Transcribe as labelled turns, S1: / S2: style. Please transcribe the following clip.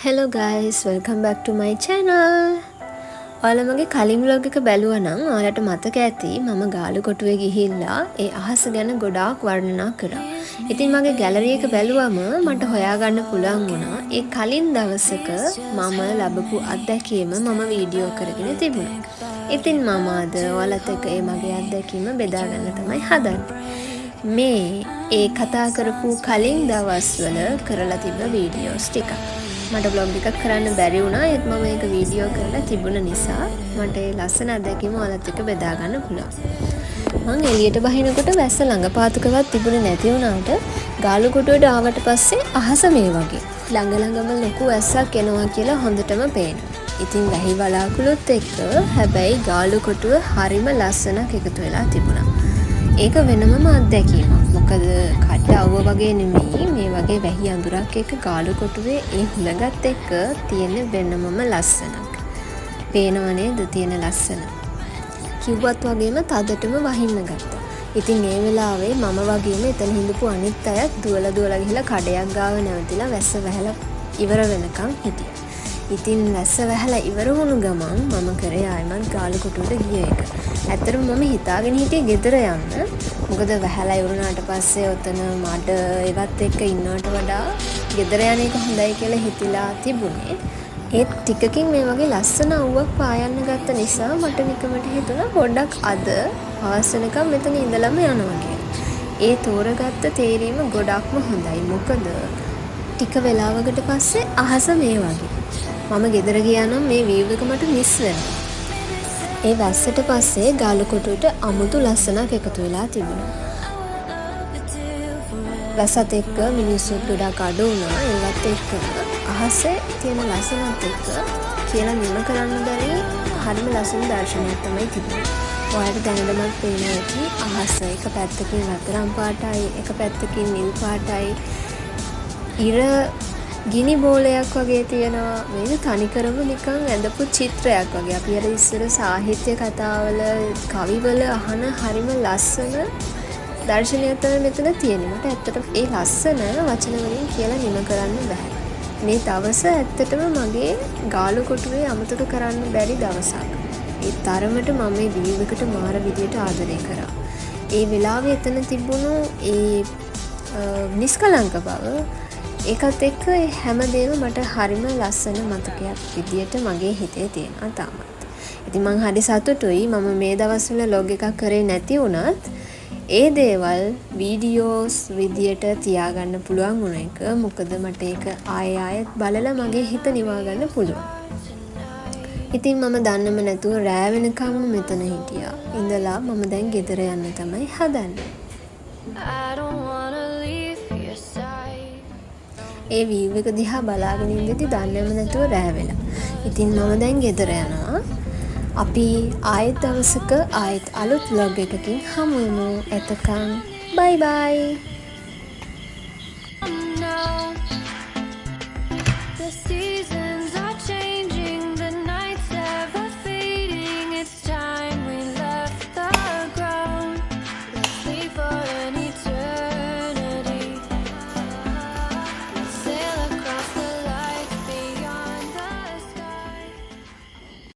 S1: Hello guys, welcome back to my channel. ඔයාලා මගේ කලින් vlog එක බැලුවා නම් ඔයාලට මතක ඇති මම ගාලු කොටුවේ ගිහිල්ලා ඒ අහස ගැන ගොඩාක් වර්ණනා කරා. ඉතින් මගේ ගැලරි එක බැලුවම මට හොයාගන්න පුළුවන් වුණා ඒ කලින් දවසක මම ලැබපු අත්දැකීම මම වීඩියෝ කරගෙන තිබුණා. ඉතින් මම අද ඔයාලත් එක්ක ඒ මගේ අත්දැකීම බෙදා ගන්න තමයි හදන්නේ. මේ ඒ කතා කරපු කලින් දවස්වල කරලා තිබ්බ වීඩියෝස් ටිකක්. මට බ්ලොග් එකක් කරන්න බැරි වුණා ඒත් මම ඒක වීඩියෝ කරලා තිබුණ නිසා මට ඒ ලස්සන අත්දැකීම ඔයාලත් එක්ක බෙදා ගන්න පුළුවන්. මං එළියට බහිනකොට වැස්ස ළඟපාතකවත් තිබුණේ නැති වුණාට ගාලු කොටුවට ආවට පස්සේ අහස මේ වගේ ළඟ ළඟම ලොකු වැස්සක් එනවා කියලා හොඳටම පේනවා. ඉතින් වැහි වලාකුළුත් එක්ක හැබැයි ගාලු කොටුව හරිම ලස්සනක් එකතු වෙලා තිබුණා. ඒක වෙනමම අත්දැකීමක්. මොකද කඩ අවුව වගේ නෙමෙයි මේ වගේ වැහි අඳුරක් එක්ක ගාලු කොටුවේ ඒ හුලඟත් එක්ක තියෙන වෙනමම ලස්සනක්. පේනව නේද තියෙන ලස්සන. කිව්වත් වගේම තදටම වහින්න ගත්තා. ඉතින් ඒ වෙලාවේ මම වගේම එතන හිඳපු අනිත් අයත් දුවලා ගිහලා කඩයක් ගාව නැවතිලා වැස්ස වැහලා ඉවර වෙනකන් හිටියා. ඉතින් වැස්ස වැහලා ඉවර වුණු ගමන් මම කරේ ආයෙමත් ගාලු කොටුවට ගිය එක. ඇත්තටම මම හිතාගෙන හිටියේ ගෙදර යන්න. මොකද වැහලා ඉවරුනාට පස්සේ ඔතන මඩ ඒවත් එක්ක ඉන්නවට වඩා ගෙදර යන එක හොඳයි කියලා හිතලා තිබුණේ. ඒත් ටිකකින් මේ වගේ ලස්සන අවුවක් පායන්න ගත්ත නිසා මට නිකමට හිතුණා පොඩ්ඩක් අද හවසනකම් මෙතන ඉඳලම යනවා කියලා. ඒ තෝරගත්ත තේරීම ගොඩක්ම හොඳයි. මොකද ටික වෙලාවකට පස්සේ අහස මේ වගේ. මම ගෙදර ගියා නම් මේ වීව් එක මට මිස් වෙනවා. ඒ වැස්සට පස්සේ ගාලු කොටුවට අමුතු ලස්සනක් එකතු වෙලා තිබුණා. වැස්සත් එක්ක මිනිස්සුත් ගොඩක් අඩු වුණා. ඒවත් එක්ක අහසේ තියෙන ලස්සනත් එක්ක කියලා නිම කරන්න බැරි හරිම ලස්සන දර්ශනයක් තමයි තිබුණේ. ඔයාලට දැනටමත් පේනවා ඇති අහස එක පැත්තකින් රත්තරන් පාටයි, එක පැත්තකින් නිල් පාටයි. ඉර ගිනි බෝලයක් වගේ තියෙනවා. මේක තනිකරම නිකන් ඇඳපු චිත්‍රයක් වගේ. අපි අර ඉස්සර සාහිත්‍ය කතාවල කවිවල අහන හරිම ලස්සන දර්ශනයක් තමයි මෙතන තියෙන්නේ. මට ඇත්තටම ඒ ලස්සන වචන වලින් කියලා නිම කරන්න බෑ. මේ දවස ඇත්තටම මගේ ගාලු කොටුවේ අමතක කරන්න බැරි දවසක්. ඒ තරමට මම මේ වීව් එකට මාර විදියට ආදරය කරා. ඒ වෙලාවේ එතන තිබුණු ඒ නිස්කලංක බව ඒකත් එක්ක හැමදේම මට හරිම ලස්සන මතකයක් විදියට මගේ හිතේ තියෙනවා තාමත්. ඉතින් මං හරි සතුටුයි මම මේ දවස්වල ලොග් එකක් කරේ නැති වුණත් ඒ දේවල් වීඩියෝස් විදියට තියාගන්න පුළුවන් වුණ එක. මොකද මට ඒක ආයෙත් බලලා මගේ හිත නිවා ගන්න පුළුවන්. ඉතින් මම දන්නම නැතුව රෑ වෙනකම්ම මෙතන හිටියා. ඉඳලා මම දැන් ගෙදර යන්න තමයි හදන්නේ. ඒ වීව් එක දිහා බලාගෙන ඉඳිද්දි දන්නේම නැතුව රෑ වෙලා. ඉතින් මම දැන් ගෙදර යනවා. අපි ආයෙත් දවසක ආයෙත් අලුත් vlog එකකින් හමු වෙමු. එතකන් bye bye.
S2: The season